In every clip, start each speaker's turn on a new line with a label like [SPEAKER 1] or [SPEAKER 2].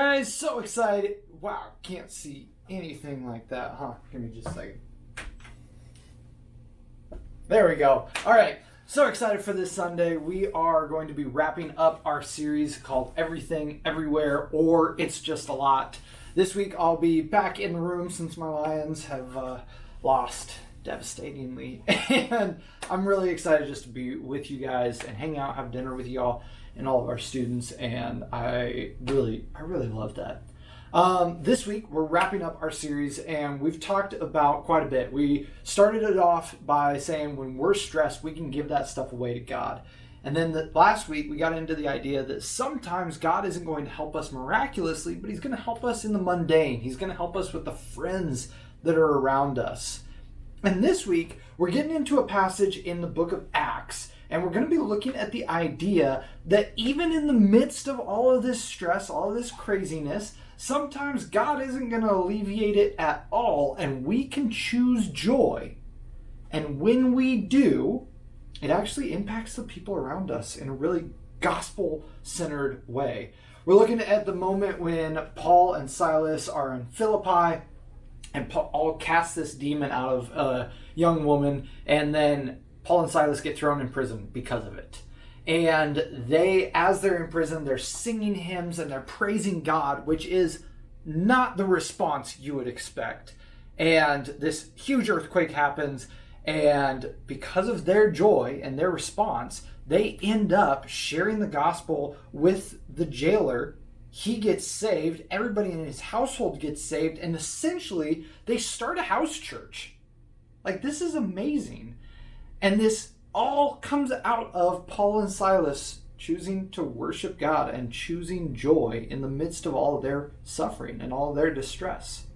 [SPEAKER 1] guys, so excited. Wow, can't see anything like that, huh? Give me just a second. There we go. All right, so excited for this Sunday. We are going to be wrapping up our series called Everything, Everywhere, or It's Just a Lot. This week I'll be back in the room since my Lions have lost devastatingly. And I'm really excited just to be with you guys and hang out, have dinner with y'all and all of our students. And I really love that. This week we're wrapping up our series and we've talked about quite a bit. We started it off by saying when we're stressed, we can give that stuff away to God. And then last week we got into the idea that sometimes God isn't going to help us miraculously, but he's going to help us in the mundane. He's going to help us with the friends that are around us. And this week we're getting into a passage in the book of Acts, and we're going to be looking at the idea that even in the midst of all of this stress, all of this craziness, sometimes God isn't going to alleviate it at all, and we can choose joy. And when we do, it actually impacts the people around us in a really gospel-centered way. We're looking at the moment when Paul and Silas are in Philippi, and Paul casts this demon out of a young woman, and then Paul and Silas get thrown in prison because of it. And they, as they're in prison, they're singing hymns and they're praising God, which is not the response you would expect. And this huge earthquake happens, and because of their joy and their response, they end up sharing the gospel with the jailer. He gets saved, everybody in his household gets saved, and essentially they start a house church. Like, this is amazing. And this all comes out of Paul and Silas choosing to worship God and choosing joy in the midst of all of their suffering and all of their distress.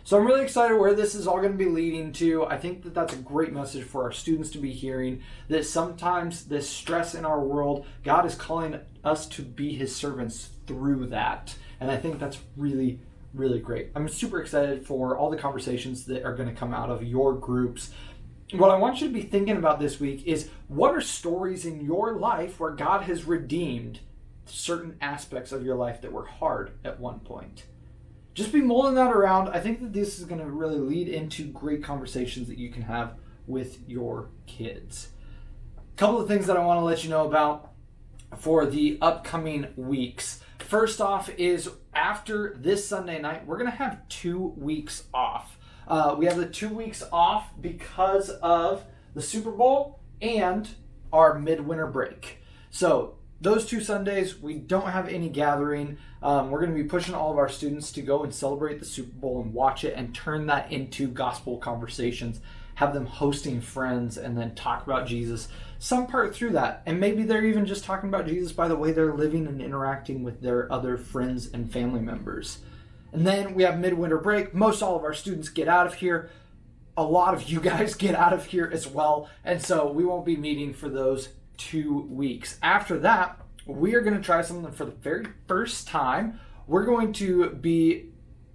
[SPEAKER 1] So I'm really excited where this is all going to be leading to. I think that that's a great message for our students to be hearing, that sometimes this stress in our world, God is calling us to be his servants through that. And I think that's really great. I'm super excited for all the conversations that are going to come out of your groups. What I want you to be thinking about this week is, what are stories in your life where God has redeemed certain aspects of your life that were hard at one point? Just be mulling that around. I think that this is going to really lead into great conversations that you can have with your kids. A couple of things that I want to let you know about for the upcoming weeks. First off is, after this Sunday night, we're going to have 2 weeks off. We have the 2 weeks off because of the Super Bowl and our midwinter break. So those 2 Sundays, we don't have any gathering. We're going to be pushing all of our students to go and celebrate the Super Bowl and watch it and turn that into gospel conversations, have them hosting friends and then talk about Jesus some part through that. And maybe they're even just talking about Jesus by the way they're living and interacting with their other friends and family members. And then we have midwinter break. Most all of our students get out of here. A lot of you guys get out of here as well. And so we won't be meeting for those 2 weeks. After that, we are going to try something for the very first time. We're going to be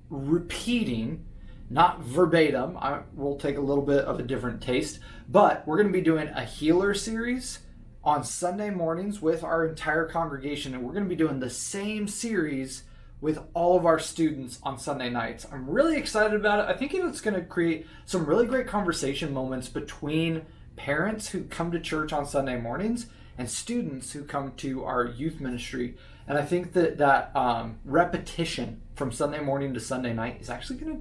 [SPEAKER 1] repeating, not verbatim. We'll take a little bit of a different taste, but we're going to be doing a healer series on Sunday mornings with our entire congregation. And we're going to be doing the same series with all of our students on Sunday nights. I'm really excited about it. I think it's going to create some really great conversation moments between parents who come to church on Sunday mornings and students who come to our youth ministry. And I think that repetition from Sunday morning to Sunday night is actually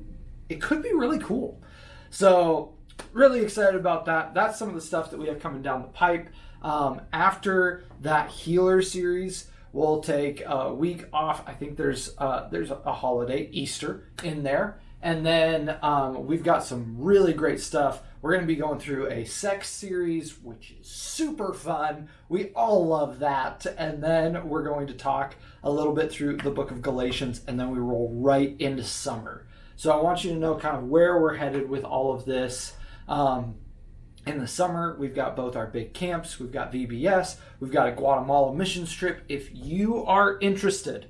[SPEAKER 1] it could be really cool. So really excited about that. That's some of the stuff that we have coming down the pipe. After that healer series, we'll take a week off. I think there's a holiday, Easter, in there. And then we've got some really great stuff. We're going to be going through a sex series, which is super fun. We all love that. And then we're going to talk a little bit through the book of Galatians, and then we roll right into summer. So I want you to know kind of where we're headed with all of this. In the summer, we've got both our big camps. We've got VBS. We've got a Guatemala missions trip. If you are interested,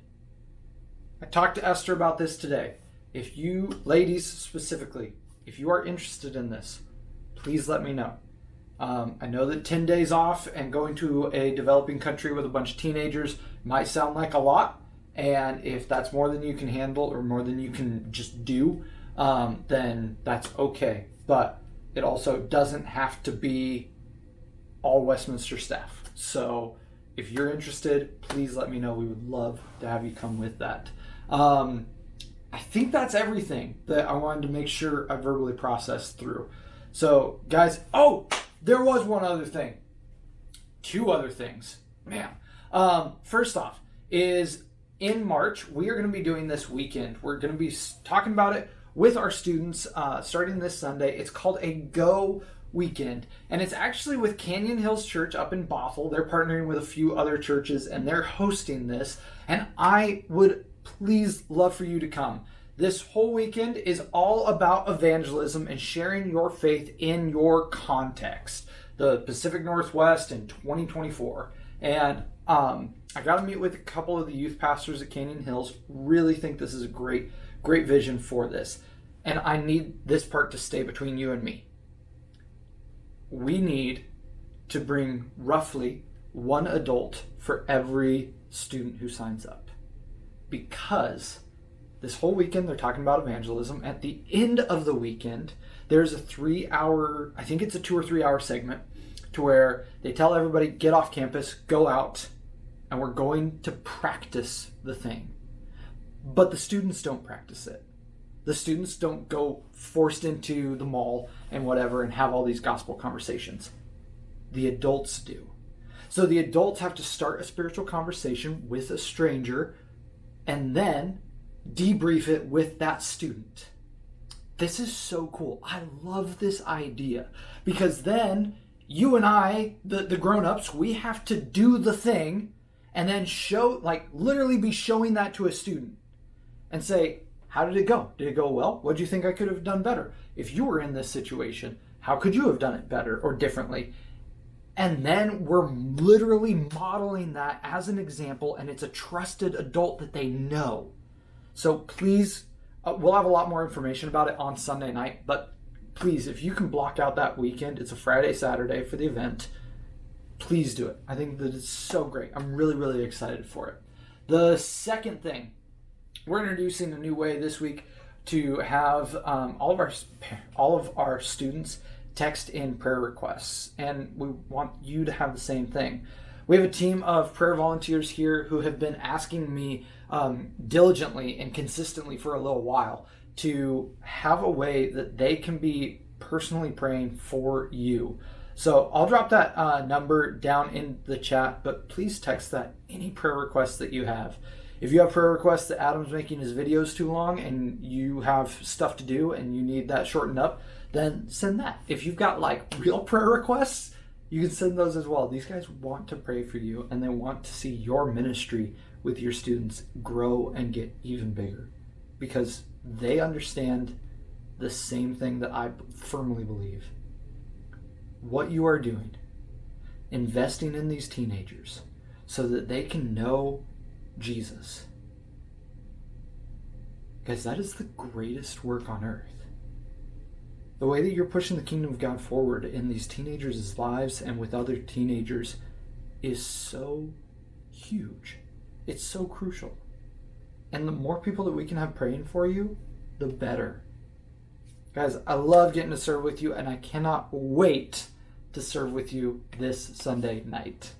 [SPEAKER 1] I talked to Esther about this today. If you, ladies specifically, if you are interested in this, please let me know. I know that 10 days off and going to a developing country with a bunch of teenagers might sound like a lot, And if that's more than you can handle or more than you can just do, then that's okay. But it also doesn't have to be all Westminster staff. So if you're interested, please let me know. We would love to have you come with that. I think that's everything that I wanted to make sure I verbally processed through. So guys, there was one other thing. Two other things. Man. First off is in March, we are going to be doing this weekend. We're going to be talking about it with our students starting this Sunday. It's called a Go Weekend, and it's actually with Canyon Hills Church up in Bothell. They're partnering with a few other churches, and they're hosting this, and I would please love for you to come. This whole weekend is all about evangelism and sharing your faith in your context, the Pacific Northwest in 2024. And I got to meet with a couple of the youth pastors at Canyon Hills. Really think this is a great vision for this. And I need this part to stay between you and me. We need to bring roughly one adult for every student who signs up. Because this whole weekend they're talking about evangelism. At the end of the weekend, there's a 3-hour, I think it's a 2 or 3 hour segment, to where they tell everybody, get off campus, go out, and we're going to practice the thing. But the students don't practice it. The students don't go forced into the mall and whatever and have all these gospel conversations. The adults do. So the adults have to start a spiritual conversation with a stranger and then debrief it with that student. This is so cool. I love this idea because then you and I, the grown-ups, we have to do the thing and then show, like literally be showing that to a student and say, how did it go? Did it go well? What do you think I could have done better? If you were in this situation, how could you have done it better or differently? And then we're literally modeling that as an example, and it's a trusted adult that they know. So please, we'll have a lot more information about it on Sunday night, but please, if you can block out that weekend, it's a Friday, Saturday for the event, please do it. I think that it's so great. I'm really excited for it. The second thing, we're introducing a new way this week to have all of our students text in prayer requests, and we want you to have the same thing. We have a team of prayer volunteers here who have been asking me diligently and consistently for a little while to have a way that they can be personally praying for you. So I'll drop that number down in the chat, but please text that any prayer requests that you have. If you have prayer requests that Adam's making his videos too long and you have stuff to do and you need that shortened up, then send that. If you've got like real prayer requests, you can send those as well. These guys want to pray for you and they want to see your ministry with your students grow and get even bigger because they understand the same thing that I firmly believe. What you are doing, investing in these teenagers so that they can know Jesus. Guys, that is the greatest work on earth. The way that you're pushing the kingdom of God forward in these teenagers' lives and with other teenagers is so huge. It's so crucial. And the more people that we can have praying for you, the better. Guys, I love getting to serve with you, and I cannot wait to serve with you this Sunday night.